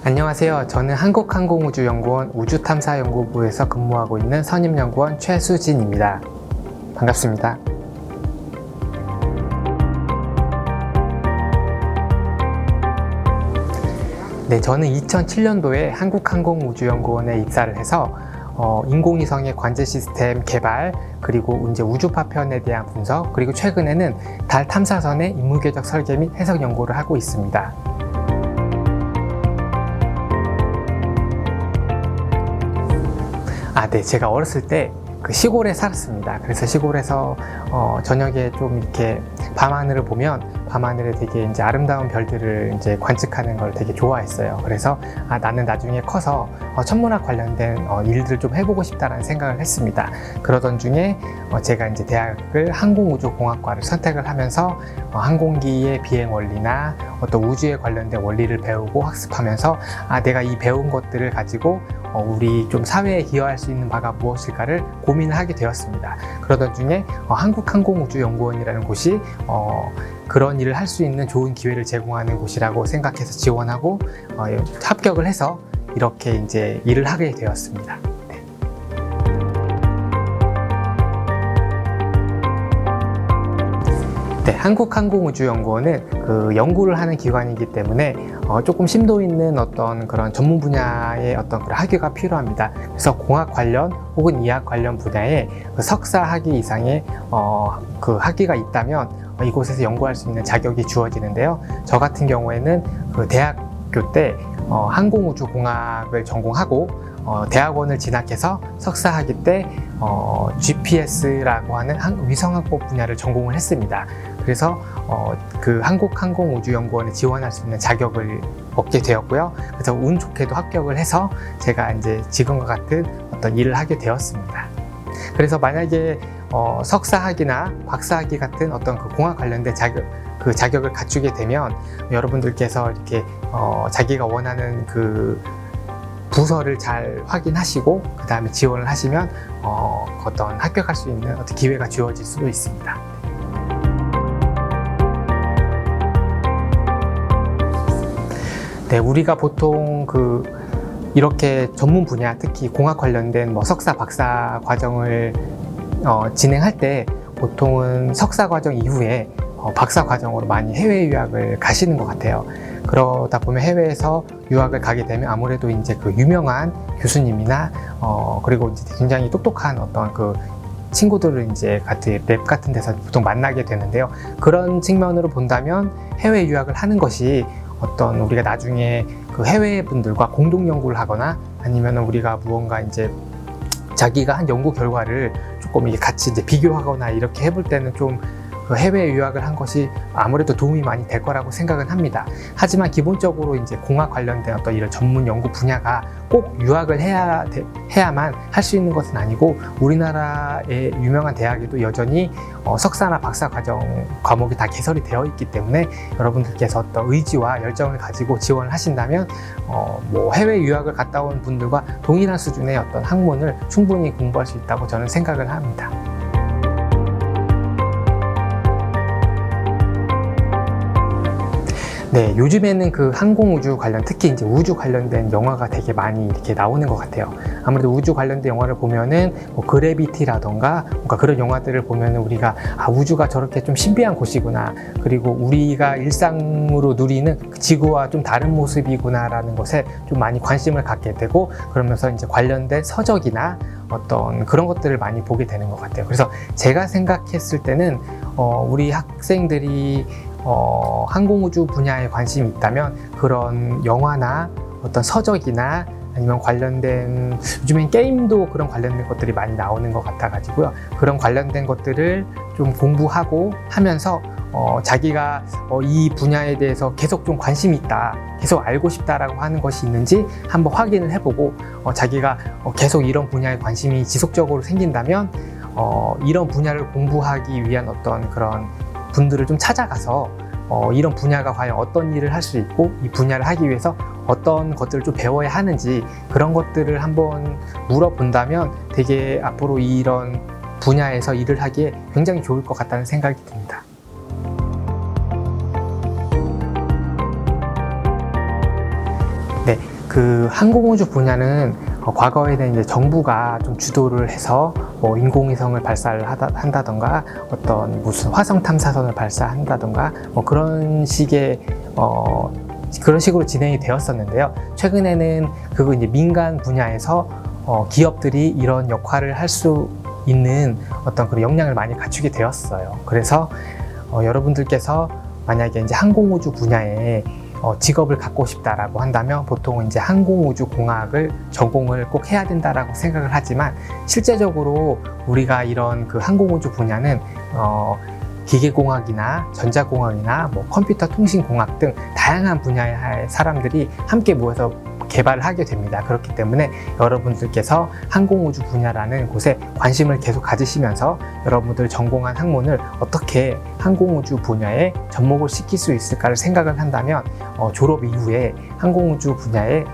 안녕하세요. 저는 한국항공우주연구원 우주탐사연구부에서 근무하고 있는 선임연구원 최수진입니다. 반갑습니다. 네, 저는 2007년도에 한국항공우주연구원에 입사를 해서 인공위성의 관제 시스템 개발, 그리고 이제 우주 파편에 대한 분석, 그리고 최근에는 달 탐사선의 임무궤적 설계 및 해석 연구를 하고 있습니다. 네, 제가 어렸을 때 그 시골에 살았습니다. 그래서 시골에서 저녁에 좀 이렇게 밤하늘을 보면 밤하늘에 되게 이제 아름다운 별들을 이제 관측하는 걸 되게 좋아했어요. 그래서 나는 나중에 커서 천문학 관련된 일들을 좀 해보고 싶다라는 생각을 했습니다. 그러던 중에 제가 이제 대학을 항공우주공학과를 선택을 하면서 항공기의 비행 원리나 어떤 우주에 관련된 원리를 배우고 학습하면서 내가 이 배운 것들을 가지고 우리 좀 사회에 기여할 수 있는 바가 무엇일까를 고민을 하게 되었습니다. 그러던 중에 한국항공우주연구원이라는 곳이 그런 일을 할 수 있는 좋은 기회를 제공하는 곳이라고 생각해서 지원하고 합격을 해서 이렇게 이제 일을 하게 되었습니다. 네, 한국항공우주연구원은 그 연구를 하는 기관이기 때문에 조금 심도 있는 어떤 그런 전문 분야의 어떤 그런 학위가 필요합니다. 그래서 공학 관련 혹은 이학 관련 분야에 그 석사 학위 이상의 그 학위가 있다면 이곳에서 연구할 수 있는 자격이 주어지는데요. 저 같은 경우에는 그 대학교 때 항공우주공학을 전공하고 대학원을 진학해서 석사 학위 때 GPS라고 하는 위성항법 분야를 전공을 했습니다. 그래서 그 한국항공우주연구원에 지원할 수 있는 자격을 얻게 되었고요. 그래서 운 좋게도 합격을 해서 제가 이제 지금과 같은 어떤 일을 하게 되었습니다. 그래서 만약에 석사학위나 박사학위 같은 어떤 그 공학 관련된 그 자격을 갖추게 되면 여러분들께서 이렇게 자기가 원하는 그 부서를 잘 확인하시고 그 다음에 지원을 하시면 어떤 합격할 수 있는 어떤 기회가 주어질 수도 있습니다. 네, 우리가 보통 이렇게 전문 분야, 특히 공학 관련된 석사, 박사 과정을 진행할 때 보통은 석사 과정 이후에 박사 과정으로 많이 해외 유학을 가시는 것 같아요. 그러다 보면 해외에서 유학을 가게 되면 아무래도 이제 그 유명한 교수님이나 그리고 이제 굉장히 똑똑한 어떤 그 친구들을 이제 같은 랩 같은 데서 보통 만나게 되는데요. 그런 측면으로 본다면 해외 유학을 하는 것이 어떤 우리가 나중에 그 해외 분들과 공동 연구를 하거나 아니면 우리가 무언가 이제 자기가 한 연구 결과를 조금 이게 같이 이제 비교하거나 이렇게 해볼 때는 좀 해외 유학을 한 것이 아무래도 도움이 많이 될 거라고 생각은 합니다. 하지만 기본적으로 이제 공학 관련된 어떤 이런 전문 연구 분야가 꼭 유학을 해야만 할 수 있는 것은 아니고 우리나라의 유명한 대학에도 여전히 석사나 박사 과정 과목이 다 개설이 되어 있기 때문에 여러분들께서 어떤 의지와 열정을 가지고 지원을 하신다면 해외 유학을 갔다 온 분들과 동일한 수준의 어떤 학문을 충분히 공부할 수 있다고 저는 생각을 합니다. 네, 요즘에는 그 항공우주 관련, 특히 이제 우주 관련된 영화가 되게 많이 이렇게 나오는 것 같아요. 아무래도 우주 관련된 영화를 보면은 그래비티라던가 뭔가 그런 영화들을 보면은 우리가 우주가 저렇게 좀 신비한 곳이구나, 그리고 우리가 일상으로 누리는 그 지구와 좀 다른 모습이구나라는 것에 좀 많이 관심을 갖게 되고, 그러면서 이제 관련된 서적이나 어떤 그런 것들을 많이 보게 되는 것 같아요. 그래서 제가 생각했을 때는 우리 학생들이 항공우주 분야에 관심이 있다면 그런 영화나 어떤 서적이나 아니면 관련된, 요즘엔 게임도 그런 관련된 것들이 많이 나오는 것 같아 가지고요. 그런 관련된 것들을 좀 공부하고 하면서 자기가 이 분야에 대해서 계속 좀 관심이 있다, 계속 알고 싶다라고 하는 것이 있는지 한번 확인을 해보고 자기가 계속 이런 분야에 관심이 지속적으로 생긴다면 이런 분야를 공부하기 위한 어떤 그런 분들을 좀 찾아가서 이런 분야가 과연 어떤 일을 할 수 있고 이 분야를 하기 위해서 어떤 것들을 좀 배워야 하는지 그런 것들을 한번 물어본다면 되게 앞으로 이런 분야에서 일을 하기에 굉장히 좋을 것 같다는 생각이 듭니다. 네, 그 항공우주 분야는 과거에는 이제 정부가 좀 주도를 해서 뭐 인공위성을 발사를 한다던가 어떤 무슨 화성 탐사선을 발사한다던가 뭐 그런 식의 그런 식으로 진행이 되었었는데요. 최근에는 그거 이제 민간 분야에서 기업들이 이런 역할을 할 수 있는 어떤 그런 역량을 많이 갖추게 되었어요. 그래서 여러분들께서 만약에 이제 항공우주 분야에 직업을 갖고 싶다라고 한다면 보통은 이제 항공우주공학을 전공을 꼭 해야 된다라고 생각을 하지만 실제적으로 우리가 이런 그 항공우주 분야는 기계공학이나 전자공학이나 뭐 컴퓨터 통신공학 등 다양한 분야의 사람들이 함께 모여서 개발을 하게 됩니다. 그렇기 때문에 여러분들께서 항공우주 분야라는 곳에 관심을 계속 가지시면서 여러분들 전공한 학문을 어떻게 항공우주 분야에 접목을 시킬 수 있을까를 생각을 한다면 졸업 이후에 항공우주 분야에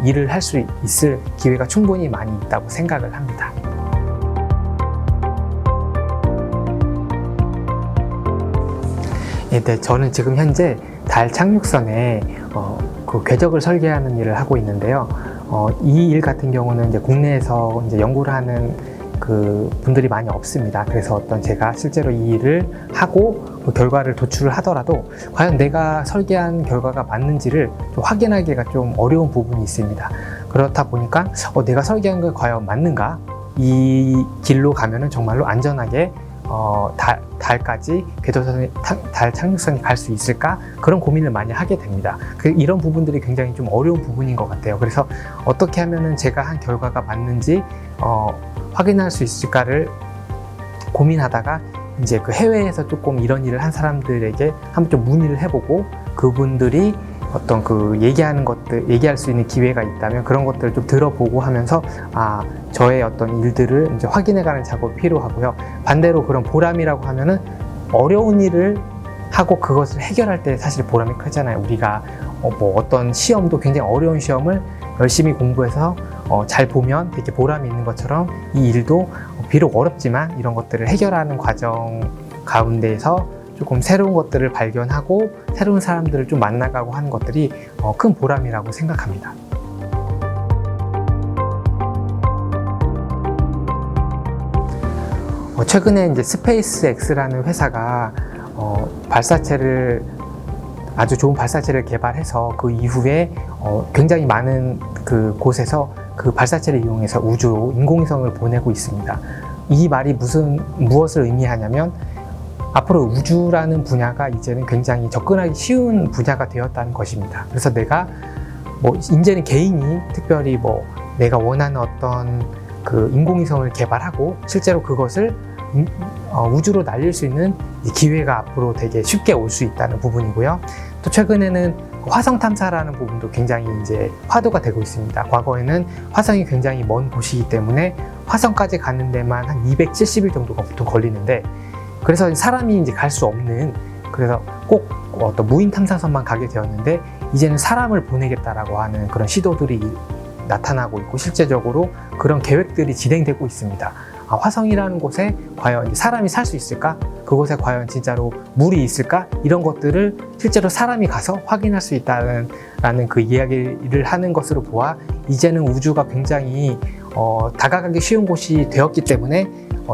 일을 할 수 있을 기회가 충분히 많이 있다고 생각을 합니다. 네, 저는 지금 현재 달 착륙선에 그 궤적을 설계하는 일을 하고 있는데요. 이 일 같은 경우는 이제 국내에서 이제 연구를 하는 그 분들이 많이 없습니다. 그래서 제가 실제로 이 일을 하고 그 결과를 도출을 하더라도 과연 내가 설계한 결과가 맞는지를 좀 확인하기가 좀 어려운 부분이 있습니다. 그렇다 보니까 내가 설계한 게 과연 맞는가? 이 길로 가면은 정말로 안전하게 달까지 달 착륙선이 갈 수 있을까? 그런 고민을 많이 하게 됩니다. 이런 부분들이 굉장히 좀 어려운 부분인 것 같아요. 그래서 어떻게 하면은 제가 한 결과가 맞는지 확인할 수 있을까를 고민하다가 이제 그 해외에서 조금 이런 일을 한 사람들에게 한번 좀 문의를 해보고 그분들이 어떤 그 얘기할 수 있는 기회가 있다면 그런 것들을 좀 들어보고 하면서 저의 어떤 일들을 이제 확인해가는 작업이 필요하고요. 반대로 그런 보람이라고 하면은 어려운 일을 하고 그것을 해결할 때 사실 보람이 크잖아요. 우리가 뭐 어떤 시험도 굉장히 어려운 시험을 열심히 공부해서 잘 보면 되게 보람이 있는 것처럼 이 일도 비록 어렵지만 이런 것들을 해결하는 과정 가운데에서 조금 새로운 것들을 발견하고 새로운 사람들을 좀 만나가고 하는 것들이 큰 보람이라고 생각합니다. 최근에 이제 스페이스X라는 회사가 아주 좋은 발사체를 개발해서 그 이후에 굉장히 많은 그 곳에서 그 발사체를 이용해서 우주로 인공위성을 보내고 있습니다. 이 말이 무엇을 의미하냐면 앞으로 우주라는 분야가 이제는 굉장히 접근하기 쉬운 분야가 되었다는 것입니다. 그래서 내가 이제는 개인이 특별히 내가 원하는 어떤 그 인공위성을 개발하고 실제로 그것을 우주로 날릴 수 있는 기회가 앞으로 되게 쉽게 올 수 있다는 부분이고요. 또 최근에는 화성 탐사라는 부분도 굉장히 이제 화두가 되고 있습니다. 과거에는 화성이 굉장히 먼 곳이기 때문에 화성까지 가는 데만 한 270일 정도가 보통 걸리는데 그래서 사람이 이제 갈 수 없는 그래서 꼭 어떤 무인 탐사선만 가게 되었는데 이제는 사람을 보내겠다라고 하는 그런 시도들이 나타나고 있고 실제적으로 그런 계획들이 진행되고 있습니다. 화성이라는 곳에 과연 사람이 살 수 있을까? 그곳에 과연 진짜로 물이 있을까? 이런 것들을 실제로 사람이 가서 확인할 수 있다는 그 이야기를 하는 것으로 보아 이제는 우주가 굉장히 다가가기 쉬운 곳이 되었기 때문에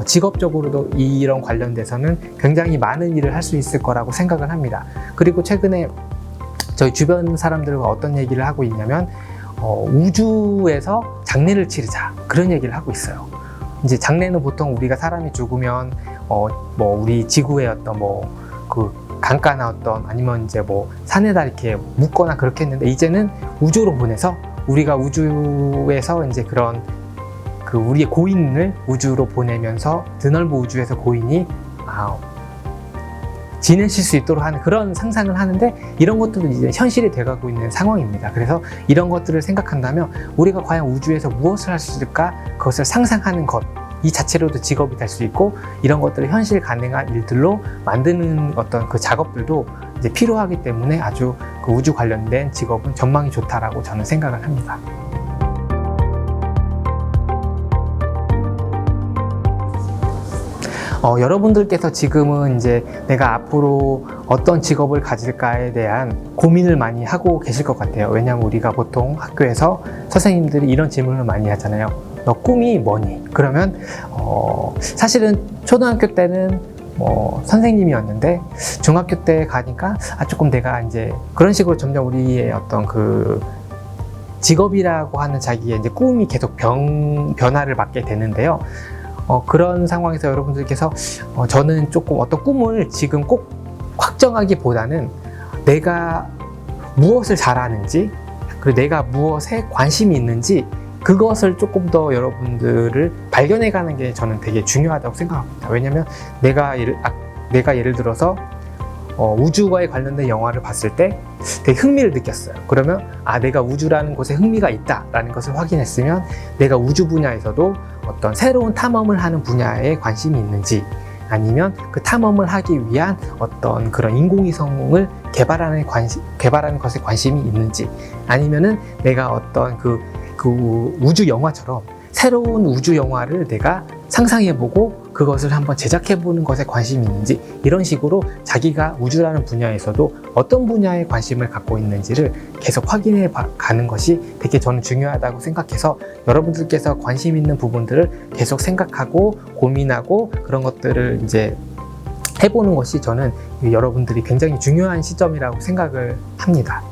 직업적으로도 이런 관련돼서는 굉장히 많은 일을 할 수 있을 거라고 생각을 합니다. 그리고 최근에 저희 주변 사람들과 어떤 얘기를 하고 있냐면 우주에서 장례를 치르자 그런 얘기를 하고 있어요. 이제 장례는 보통 우리가 사람이 죽으면 우리 지구의 어떤 그 강가나 아니면 이제 산에다 이렇게 묻거나 그렇게 했는데 이제는 우주로 보내서 우리가 우주에서 이제 그런 그 우리의 고인을 우주로 보내면서 드넓은 우주에서 고인이 지내실 수 있도록 하는 그런 상상을 하는데 이런 것들도 이제 현실이 돼가고 있는 상황입니다. 그래서 이런 것들을 생각한다면 우리가 과연 우주에서 무엇을 할 수 있을까 그것을 상상하는 것 이 자체로도 직업이 될 수 있고 이런 것들을 현실 가능한 일들로 만드는 어떤 그 작업들도 이제 필요하기 때문에 아주 그 우주 관련된 직업은 전망이 좋다라고 저는 생각을 합니다. 여러분들께서 지금은 이제 내가 앞으로 어떤 직업을 가질까에 대한 고민을 많이 하고 계실 것 같아요. 왜냐하면 우리가 보통 학교에서 선생님들이 이런 질문을 많이 하잖아요. 너 꿈이 뭐니? 그러면 사실은 초등학교 때는 선생님이었는데 중학교 때 가니까 조금 내가 이제 그런 식으로 점점 우리의 어떤 그 직업이라고 하는 자기의 이제 꿈이 계속 변화를 맞게 되는데요. 그런 상황에서 여러분들께서 저는 조금 어떤 꿈을 지금 꼭 확정하기보다는 내가 무엇을 잘하는지 그리고 내가 무엇에 관심이 있는지 그것을 조금 더 여러분들을 발견해 가는 게 저는 되게 중요하다고 생각합니다. 왜냐면 내가 예를 들어서 우주와에 관련된 영화를 봤을 때 되게 흥미를 느꼈어요. 그러면 내가 우주라는 곳에 흥미가 있다라는 것을 확인했으면 내가 우주 분야에서도 어떤 새로운 탐험을 하는 분야에 관심이 있는지 아니면 그 탐험을 하기 위한 어떤 그런 인공위성을 개발하는 것에 관심이 있는지 아니면은 내가 어떤 그 우주 영화처럼 새로운 우주 영화를 내가 상상해보고 그것을 한번 제작해보는 것에 관심이 있는지 이런 식으로 자기가 우주라는 분야에서도 어떤 분야에 관심을 갖고 있는지를 계속 확인해 가는 것이 되게 저는 중요하다고 생각해서 여러분들께서 관심 있는 부분들을 계속 생각하고 고민하고 그런 것들을 이제 해보는 것이 저는 여러분들이 굉장히 중요한 시점이라고 생각을 합니다.